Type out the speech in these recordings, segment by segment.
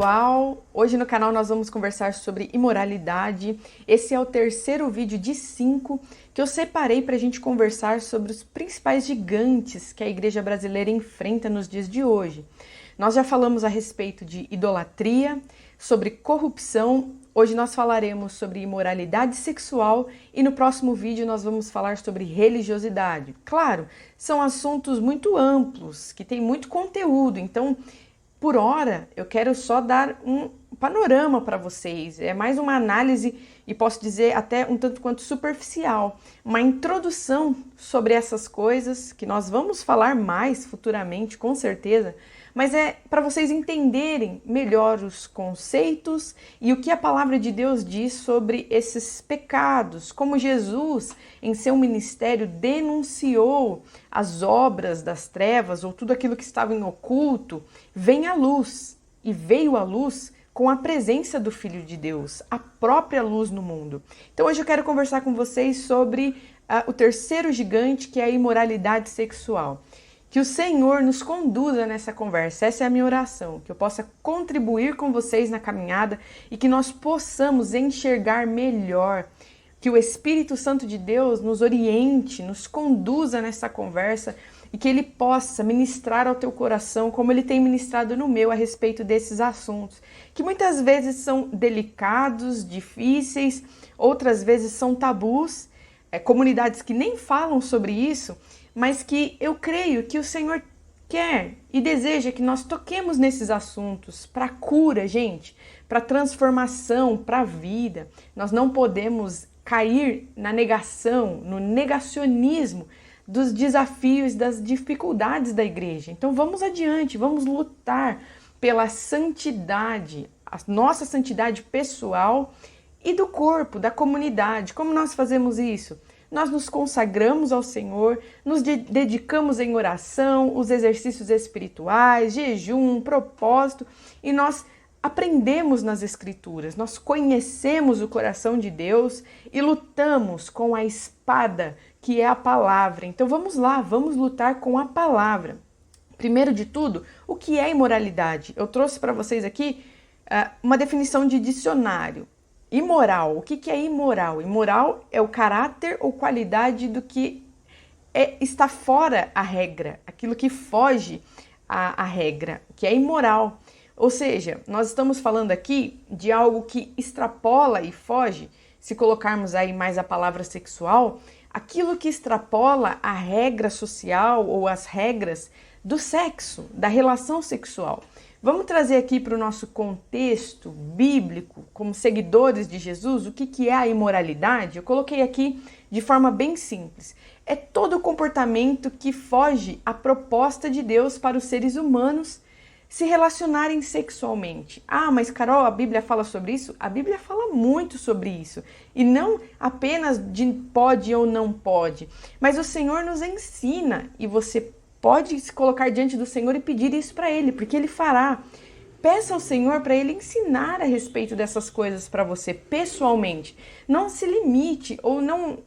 pessoal! Hoje no canal nós vamos conversar sobre imoralidade. Esse é o terceiro vídeo de 5 que eu separei para a gente conversar sobre os principais gigantes que a igreja brasileira enfrenta nos dias de hoje. Nós já falamos a respeito de idolatria, sobre corrupção. Hoje nós falaremos sobre imoralidade sexual e no próximo vídeo nós vamos falar sobre religiosidade. Claro, são assuntos muito amplos, que têm muito conteúdo, então por hora eu quero só dar um panorama para vocês. É mais uma análise e posso dizer até um tanto quanto superficial, uma introdução sobre essas coisas que nós vamos falar mais futuramente, com certeza, mas é para vocês entenderem melhor os conceitos e o que a palavra de Deus diz sobre esses pecados, como Jesus, em seu ministério, denunciou as obras das trevas ou tudo aquilo que estava em oculto, vem à luz e veio à luz com a presença do Filho de Deus, a própria luz no mundo. Então hoje eu quero conversar com vocês sobre o terceiro gigante, que é a imoralidade sexual. Que o Senhor nos conduza nessa conversa, essa é a minha oração, que eu possa contribuir com vocês na caminhada e que nós possamos enxergar melhor, que o Espírito Santo de Deus nos oriente, nos conduza nessa conversa e que Ele possa ministrar ao teu coração como Ele tem ministrado no meu a respeito desses assuntos, que muitas vezes são delicados, difíceis, outras vezes são tabus, comunidades que nem falam sobre isso, mas que eu creio que o Senhor quer e deseja que nós toquemos nesses assuntos para cura, gente, para transformação, para a vida. Nós não podemos cair na negação, no negacionismo dos desafios, das dificuldades da igreja. Então vamos adiante, vamos lutar pela santidade, a nossa santidade pessoal e do corpo, da comunidade. Como nós fazemos isso? Nós nos consagramos ao Senhor, nos dedicamos em oração, os exercícios espirituais, jejum, propósito, e nós aprendemos nas Escrituras, nós conhecemos o coração de Deus e lutamos com a espada, que é a palavra. Então vamos lá, vamos lutar com a palavra. Primeiro de tudo, o que é imoralidade? Eu trouxe para vocês aqui uma definição de dicionário. Imoral, o que é imoral? Imoral é o caráter ou qualidade do que está fora a regra, aquilo que foge à regra, que é imoral. Ou seja, nós estamos falando aqui de algo que extrapola e foge, se colocarmos aí mais a palavra sexual, aquilo que extrapola a regra social ou as regras do sexo, da relação sexual. Vamos trazer aqui para o nosso contexto bíblico, como seguidores de Jesus, o que é a imoralidade? Eu coloquei aqui de forma bem simples. É todo comportamento que foge à proposta de Deus para os seres humanos se relacionarem sexualmente. Ah, mas Carol, a Bíblia fala sobre isso? A Bíblia fala muito sobre isso. E não apenas de pode ou não pode, mas o Senhor nos ensina e você pode se colocar diante do Senhor e pedir isso para Ele, porque Ele fará. Peça ao Senhor para Ele ensinar a respeito dessas coisas para você pessoalmente. Não se limite ou não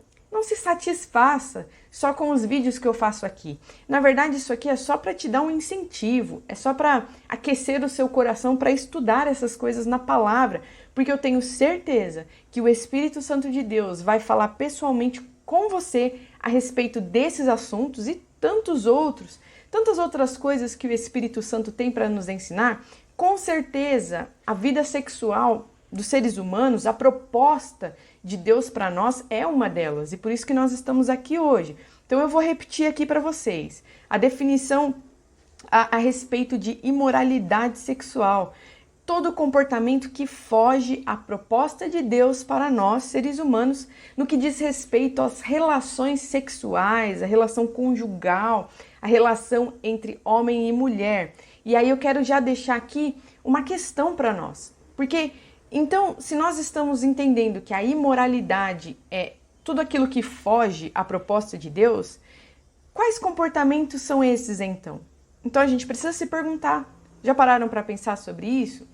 se satisfaça só com os vídeos que eu faço aqui. Na verdade, isso aqui é só para te dar um incentivo, é só para aquecer o seu coração para estudar essas coisas na palavra, porque eu tenho certeza que o Espírito Santo de Deus vai falar pessoalmente com você a respeito desses assuntos e tantas outras coisas que o Espírito Santo tem para nos ensinar. Com certeza, a vida sexual dos seres humanos, a proposta de Deus para nós é uma delas, e por isso que nós estamos aqui hoje. Então eu vou repetir aqui para vocês a definição a respeito de imoralidade sexual. Todo comportamento que foge à proposta de Deus para nós, seres humanos, no que diz respeito às relações sexuais, a relação conjugal, a relação entre homem e mulher. E aí eu quero já deixar aqui uma questão para nós. Porque, então, se nós estamos entendendo que a imoralidade é tudo aquilo que foge à proposta de Deus, quais comportamentos são esses então? Então a gente precisa se perguntar. Já pararam para pensar sobre isso?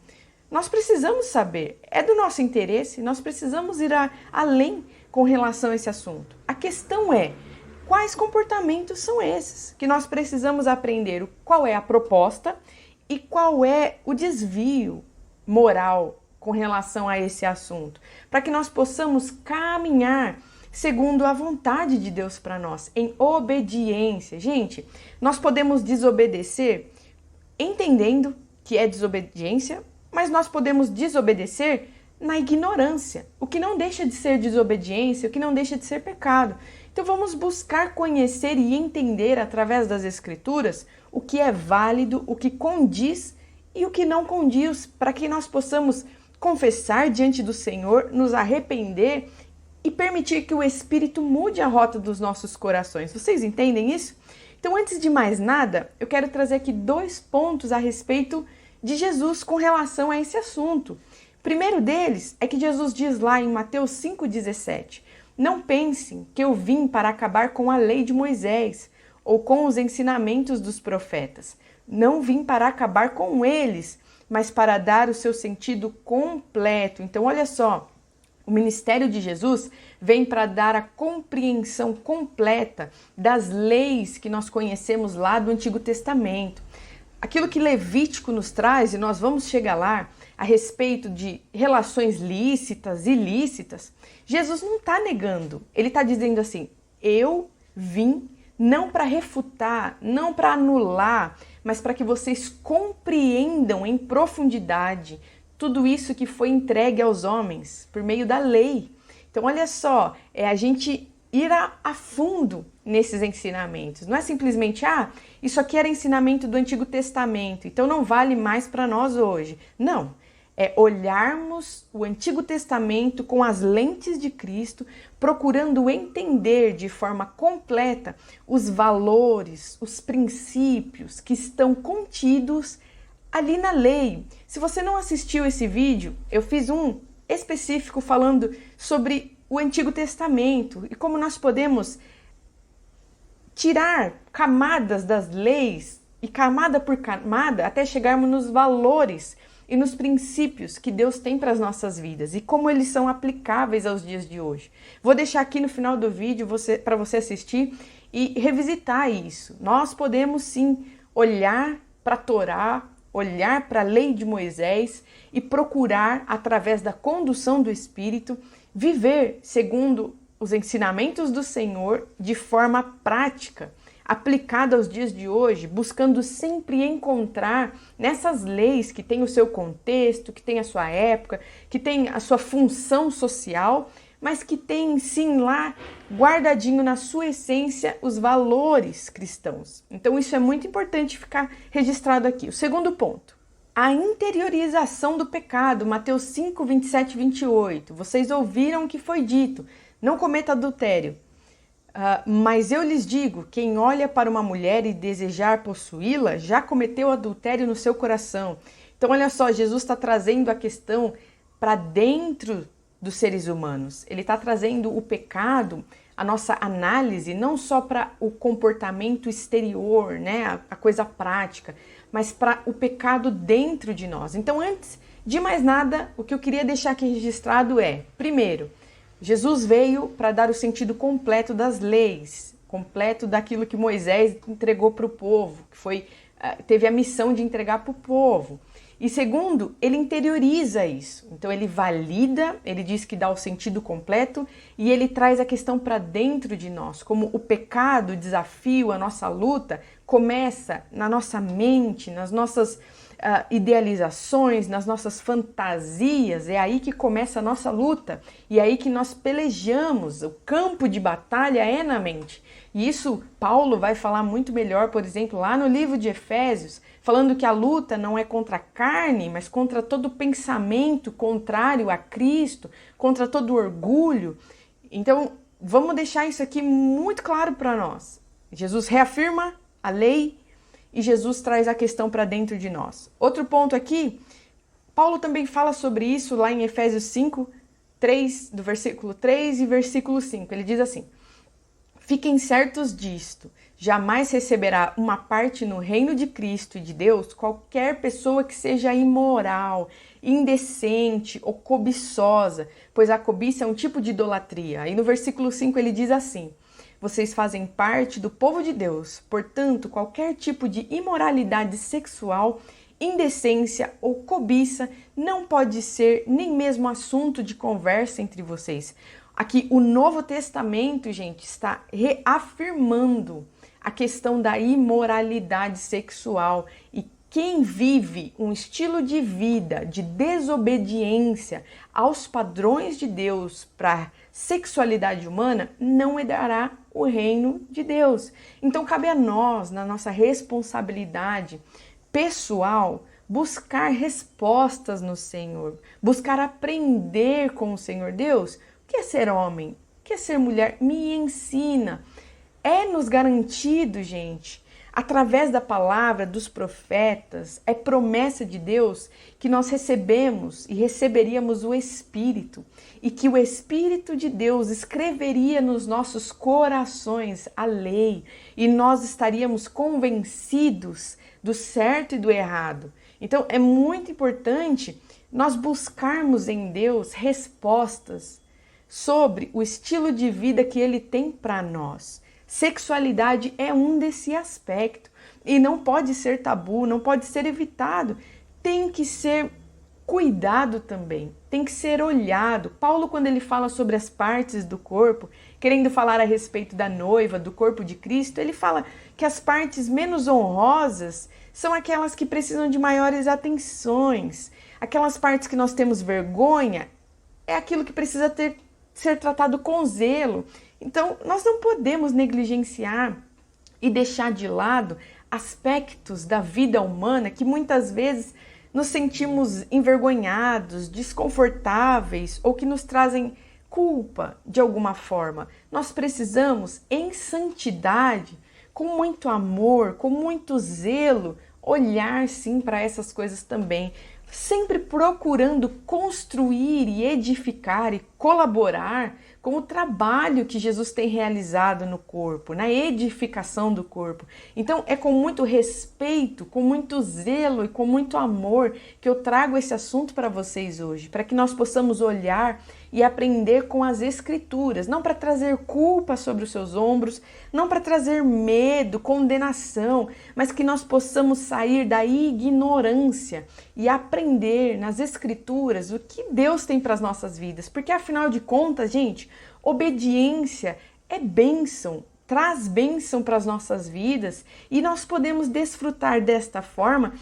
Nós precisamos saber, é do nosso interesse, nós precisamos ir além com relação a esse assunto. A questão é, quais comportamentos são esses que nós precisamos aprender? Qual é a proposta e qual é o desvio, moral com relação a esse assunto, para que nós possamos caminhar segundo a vontade de Deus para nós, em obediência. Gente, nós podemos desobedecer entendendo que é desobediência, mas nós podemos desobedecer na ignorância, o que não deixa de ser desobediência, o que não deixa de ser pecado. Então vamos buscar conhecer e entender através das Escrituras o que é válido, o que condiz e o que não condiz, para que nós possamos confessar diante do Senhor, nos arrepender e permitir que o Espírito mude a rota dos nossos corações. Vocês entendem isso? Então, antes de mais nada, eu quero trazer aqui 2 pontos a respeito de Jesus com relação a esse assunto. O primeiro deles é que Jesus diz lá em Mateus 5,17: não pensem que eu vim para acabar com a lei de Moisés ou com os ensinamentos dos profetas. Não vim para acabar com eles, mas para dar o seu sentido completo. Então, olha só, o ministério de Jesus vem para dar a compreensão completa das leis que nós conhecemos lá do Antigo Testamento. Aquilo que Levítico nos traz, e nós vamos chegar lá, a respeito de relações lícitas e ilícitas, Jesus não está negando. Ele está dizendo assim: eu vim não para refutar, não para anular, mas para que vocês compreendam em profundidade tudo isso que foi entregue aos homens por meio da lei. Então, olha só, é a gente ir a fundo nesses ensinamentos. Não é simplesmente, isso aqui era ensinamento do Antigo Testamento, então não vale mais para nós hoje. Não. É olharmos o Antigo Testamento com as lentes de Cristo, procurando entender de forma completa os valores, os princípios que estão contidos ali na lei. Se você não assistiu esse vídeo, eu fiz um específico falando sobre o Antigo Testamento e como nós podemos tirar camadas das leis e camada por camada até chegarmos nos valores e nos princípios que Deus tem para as nossas vidas e como eles são aplicáveis aos dias de hoje. Vou deixar aqui no final do vídeo para você assistir e revisitar isso. Nós podemos sim olhar para a Torá, olhar para a lei de Moisés e procurar, através da condução do Espírito, viver segundo os ensinamentos do Senhor de forma prática, aplicada aos dias de hoje, buscando sempre encontrar nessas leis que têm o seu contexto, que têm a sua época, que têm a sua função social, mas que tem sim lá guardadinho na sua essência os valores cristãos. Então isso é muito importante ficar registrado aqui. O segundo ponto, a interiorização do pecado, Mateus 5, 27 e 28. Vocês ouviram o que foi dito, não cometa adultério. Mas eu lhes digo, quem olha para uma mulher e desejar possuí-la, já cometeu adultério no seu coração. Então olha só, Jesus está trazendo a questão para dentro dos seres humanos. Ele está trazendo o pecado, a nossa análise, não só para o comportamento exterior, né, a coisa prática, mas para o pecado dentro de nós. Então, antes de mais nada, o que eu queria deixar aqui registrado é, primeiro, Jesus veio para dar o sentido completo das leis, completo daquilo que Moisés entregou para o povo, que teve a missão de entregar para o povo. E segundo, ele interioriza isso. Então ele valida, ele diz que dá o sentido completo e ele traz a questão para dentro de nós, como o pecado, o desafio, a nossa luta começa na nossa mente, nas nossas idealizações, nas nossas fantasias. É aí que começa a nossa luta e é aí que nós pelejamos. O campo de batalha é na mente. E isso Paulo vai falar muito melhor, por exemplo, lá no livro de Efésios, falando que a luta não é contra a carne, mas contra todo pensamento contrário a Cristo, contra todo orgulho. Então, vamos deixar isso aqui muito claro para nós. Jesus reafirma a lei e Jesus traz a questão para dentro de nós. Outro ponto aqui, Paulo também fala sobre isso lá em Efésios 5, 3, do versículo 3 e versículo 5. Ele diz assim: fiquem certos disto, jamais receberá uma parte no reino de Cristo e de Deus qualquer pessoa que seja imoral, indecente ou cobiçosa, pois a cobiça é um tipo de idolatria. Aí no versículo 5 ele diz assim: vocês fazem parte do povo de Deus, portanto, qualquer tipo de imoralidade sexual indecência ou cobiça não pode ser nem mesmo assunto de conversa entre vocês. Aqui o Novo Testamento, gente, está reafirmando a questão da imoralidade sexual, e quem vive um estilo de vida de desobediência aos padrões de Deus para sexualidade humana não herdará o reino de Deus. Então cabe a nós, na nossa responsabilidade pessoal, buscar respostas no Senhor, buscar aprender com o Senhor. Deus, o que é ser homem? O que é ser mulher? Me ensina. É nos garantido, gente, através da palavra dos profetas, é promessa de Deus que nós recebemos e receberíamos o Espírito, e que o Espírito de Deus escreveria nos nossos corações a lei, e nós estaríamos convencidos do certo e do errado. Então é muito importante nós buscarmos em Deus respostas sobre o estilo de vida que Ele tem para nós. Sexualidade é um desse aspecto e não pode ser tabu, não pode ser evitado, tem que ser cuidado também, tem que ser olhado. Paulo, quando ele fala sobre as partes do corpo, querendo falar a respeito da noiva, do corpo de Cristo, ele fala que as partes menos honrosas são aquelas que precisam de maiores atenções, aquelas partes que nós temos vergonha, é aquilo que precisa ser tratado com zelo. Então, nós não podemos negligenciar e deixar de lado aspectos da vida humana que muitas vezes nos sentimos envergonhados, desconfortáveis ou que nos trazem culpa de alguma forma. Nós precisamos, em santidade, com muito amor, com muito zelo, olhar sim para essas coisas também, sempre procurando construir e edificar e colaborar com o trabalho que Jesus tem realizado no corpo, na edificação do corpo. Então é com muito respeito, com muito zelo e com muito amor que eu trago esse assunto para vocês hoje, para que nós possamos olhar e aprender com as Escrituras, não para trazer culpa sobre os seus ombros, não para trazer medo, condenação, mas que nós possamos sair da ignorância e aprender nas Escrituras o que Deus tem para as nossas vidas, porque afinal de contas, gente, obediência é bênção, traz bênção para as nossas vidas e nós podemos desfrutar desta forma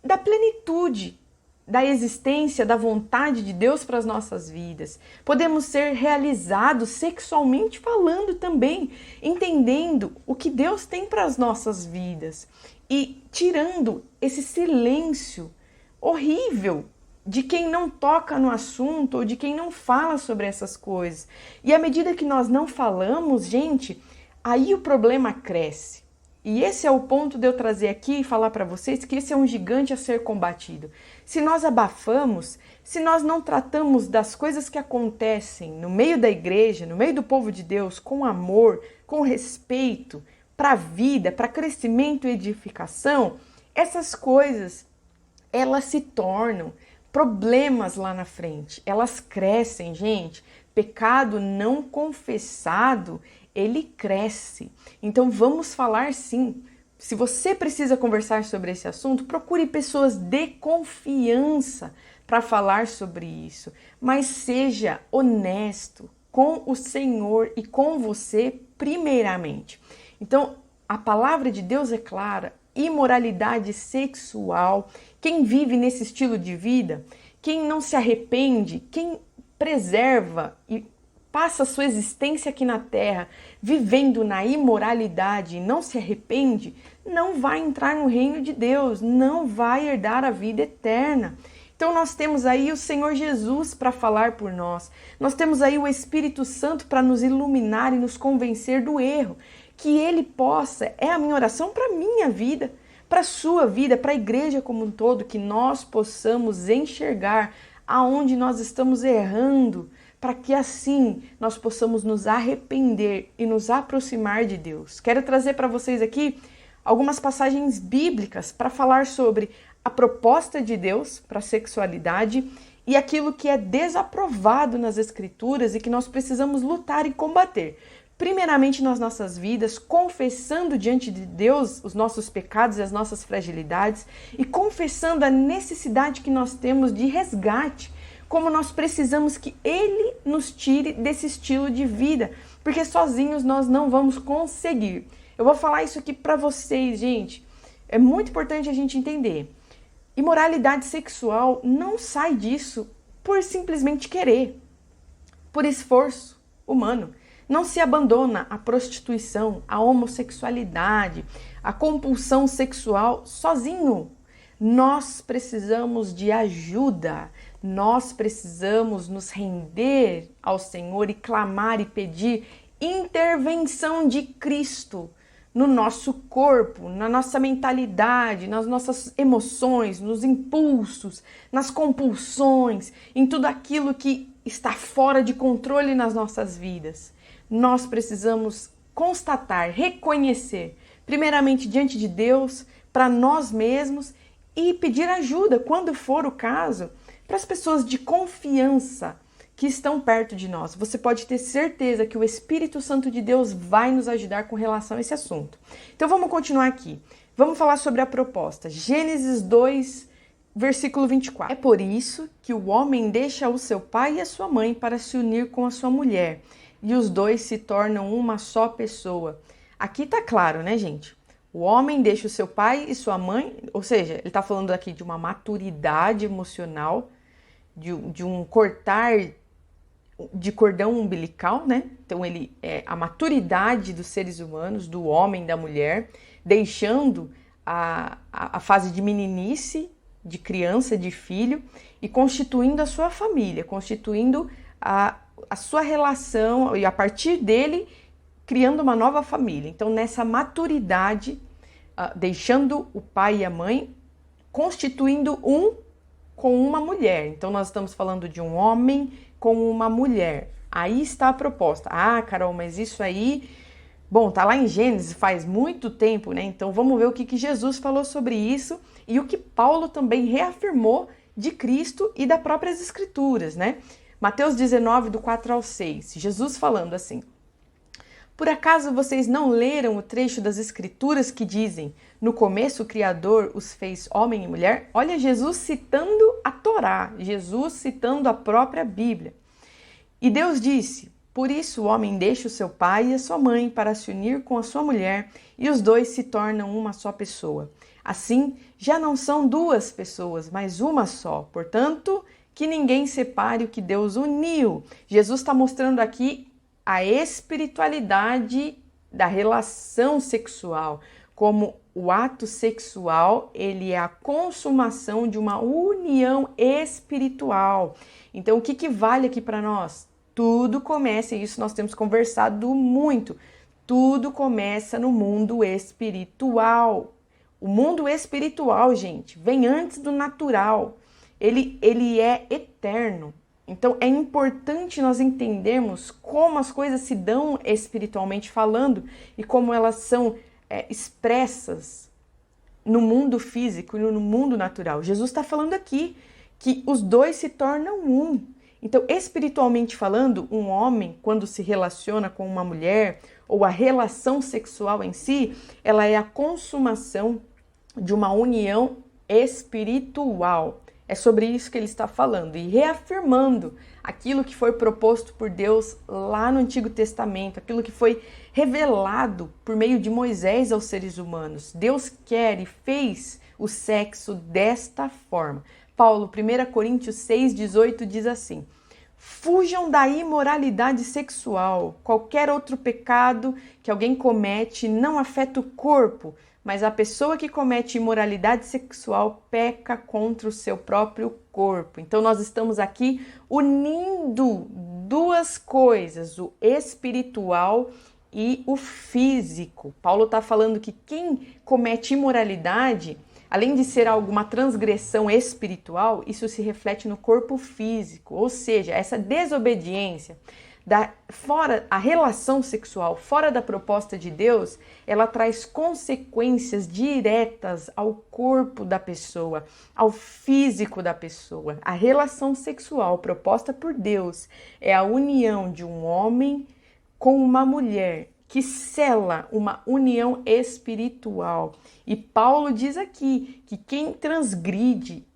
da plenitude da existência, da vontade de Deus para as nossas vidas. Podemos ser realizados sexualmente falando também, entendendo o que Deus tem para as nossas vidas e tirando esse silêncio horrível de quem não toca no assunto ou de quem não fala sobre essas coisas. E à medida que nós não falamos, gente, aí o problema cresce. E esse é o ponto de eu trazer aqui e falar para vocês que esse é um gigante a ser combatido. Se nós abafamos, se nós não tratamos das coisas que acontecem no meio da igreja, no meio do povo de Deus, com amor, com respeito, para a vida, para crescimento e edificação, essas coisas, elas se tornam problemas lá na frente. Elas crescem, gente. Pecado não confessado, ele cresce. Então vamos falar sim. Se você precisa conversar sobre esse assunto, procure pessoas de confiança para falar sobre isso. Mas seja honesto com o Senhor e com você primeiramente. Então, a palavra de Deus é clara. Imoralidade sexual. Quem vive nesse estilo de vida, quem não se arrepende, quem preserva e passa a sua existência aqui na terra vivendo na imoralidade e não se arrepende, não vai entrar no reino de Deus, não vai herdar a vida eterna. Então nós temos aí o Senhor Jesus para falar por nós, nós temos aí o Espírito Santo para nos iluminar e nos convencer do erro, que Ele possa, é a minha oração para a minha vida, para a sua vida, para a igreja como um todo, que nós possamos enxergar aonde nós estamos errando, para que assim nós possamos nos arrepender e nos aproximar de Deus. Quero trazer para vocês aqui algumas passagens bíblicas para falar sobre a proposta de Deus para a sexualidade e aquilo que é desaprovado nas Escrituras e que nós precisamos lutar e combater. primeiramente nas nossas vidas, confessando diante de Deus os nossos pecados e as nossas fragilidades e confessando a necessidade que nós temos de resgate, como nós precisamos que Ele nos tire desse estilo de vida, porque sozinhos nós não vamos conseguir. Eu vou falar isso aqui para vocês, gente. É muito importante a gente entender. Imoralidade sexual não sai disso por simplesmente querer, por esforço humano. Não se abandona a prostituição, a homossexualidade, a compulsão sexual sozinho. Nós precisamos de ajuda. Nós precisamos nos render ao Senhor e clamar e pedir intervenção de Cristo no nosso corpo, na nossa mentalidade, nas nossas emoções, nos impulsos, nas compulsões, em tudo aquilo que está fora de controle nas nossas vidas. Nós precisamos constatar, reconhecer, primeiramente diante de Deus, para nós mesmos e pedir ajuda, quando for o caso, para as pessoas de confiança que estão perto de nós. Você pode ter certeza que o Espírito Santo de Deus vai nos ajudar com relação a esse assunto. Então vamos continuar aqui. Vamos falar sobre a proposta. Gênesis 2, versículo 24. É por isso que o homem deixa o seu pai e a sua mãe para se unir com a sua mulher, e os dois se tornam uma só pessoa. Aqui tá claro, né, gente? O homem deixa o seu pai e sua mãe, ou seja, ele tá falando aqui de uma maturidade emocional, de um cortar de cordão umbilical, né? Então ele é a maturidade dos seres humanos, do homem e da mulher, deixando a fase de meninice, de criança, de filho, e constituindo a sua família, constituindo a sua relação, e a partir dele, criando uma nova família. Então, nessa maturidade, deixando o pai e a mãe, constituindo um com uma mulher. Então, nós estamos falando de um homem com uma mulher. Aí está a proposta. Ah, Carol, mas isso aí... Bom, tá lá em Gênesis faz muito tempo, né? Então, vamos ver o que Jesus falou sobre isso e o que Paulo também reafirmou de Cristo e das próprias Escrituras, né? Mateus 19, do 4 ao 6, Jesus falando assim: por acaso vocês não leram o trecho das Escrituras que dizem, no começo o Criador os fez homem e mulher? Olha, Jesus citando a Torá, Jesus citando a própria Bíblia. E Deus disse, por isso o homem deixa o seu pai e a sua mãe para se unir com a sua mulher, e os dois se tornam uma só pessoa. Assim, já não são duas pessoas, mas uma só. Portanto, que ninguém separe o que Deus uniu. Jesus está mostrando aqui a espiritualidade da relação sexual, como o ato sexual, ele é a consumação de uma união espiritual. Então, o que vale aqui para nós? Tudo começa, e isso nós temos conversado muito, tudo começa no mundo espiritual. O mundo espiritual, gente, vem antes do natural. Ele é eterno. Então, é importante nós entendermos como as coisas se dão espiritualmente falando e como elas são expressas no mundo físico e no mundo natural. Jesus está falando aqui que os dois se tornam um. Então, espiritualmente falando, um homem, quando se relaciona com uma mulher, ou a relação sexual em si, ela é a consumação de uma união espiritual. É sobre isso que ele está falando e reafirmando aquilo que foi proposto por Deus lá no Antigo Testamento, aquilo que foi revelado por meio de Moisés aos seres humanos. Deus quer e fez o sexo desta forma. Paulo, 1 Coríntios 6,18 diz assim: fujam da imoralidade sexual. Qualquer outro pecado que alguém comete não afeta o corpo, mas a pessoa que comete imoralidade sexual peca contra o seu próprio corpo. Então nós estamos aqui unindo duas coisas, o espiritual e o físico. Paulo está falando que quem comete imoralidade, além de ser alguma transgressão espiritual, isso se reflete no corpo físico, ou seja, essa desobediência, fora a relação sexual, fora da proposta de Deus, ela traz consequências diretas ao corpo da pessoa, ao físico da pessoa. A relação sexual proposta por Deus é a união de um homem com uma mulher, que sela uma união espiritual. E Paulo diz aqui que quem transgride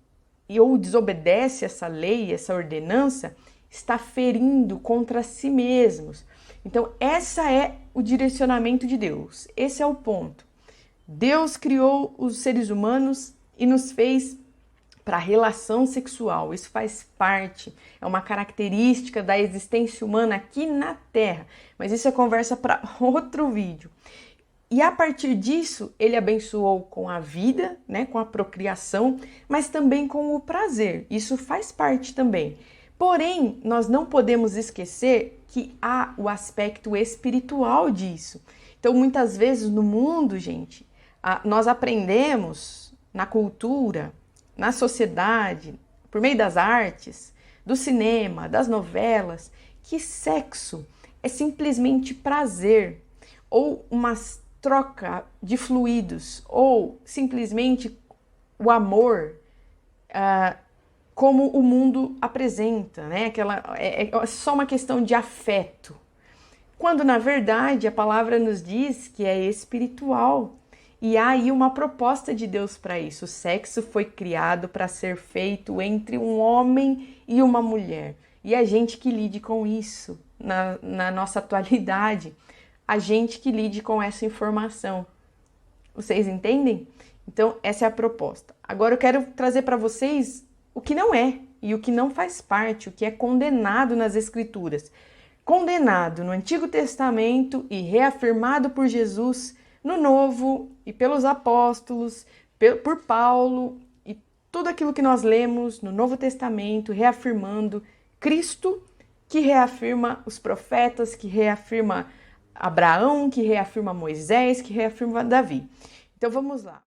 ou desobedece essa lei, essa ordenança, está ferindo contra si mesmos. Então, essa é o direcionamento de Deus. Esse é o ponto. Deus criou os seres humanos e nos fez para a relação sexual. Isso faz parte, é uma característica da existência humana aqui na Terra. Mas isso é conversa para outro vídeo. E a partir disso, ele abençoou com a vida, né, com a procriação, mas também com o prazer. Isso faz parte também. Porém, nós não podemos esquecer que há o aspecto espiritual disso. Então, muitas vezes no mundo, gente, nós aprendemos na cultura, na sociedade, por meio das artes, do cinema, das novelas, que sexo é simplesmente prazer, ou uma troca de fluidos, ou simplesmente o amor, como o mundo apresenta, né? É só uma questão de afeto. Quando, na verdade, a palavra nos diz que é espiritual. E há aí uma proposta de Deus para isso. O sexo foi criado para ser feito entre um homem e uma mulher. E a gente que lide com isso na nossa atualidade, a gente que lide com essa informação. Vocês entendem? Então, essa é a proposta. Agora eu quero trazer para vocês o que não é e o que não faz parte, o que é condenado nas Escrituras. Condenado no Antigo Testamento e reafirmado por Jesus no Novo e pelos apóstolos, por Paulo e tudo aquilo que nós lemos no Novo Testamento, reafirmando Cristo, que reafirma os profetas, que reafirma Abraão, que reafirma Moisés, que reafirma Davi. Então vamos lá.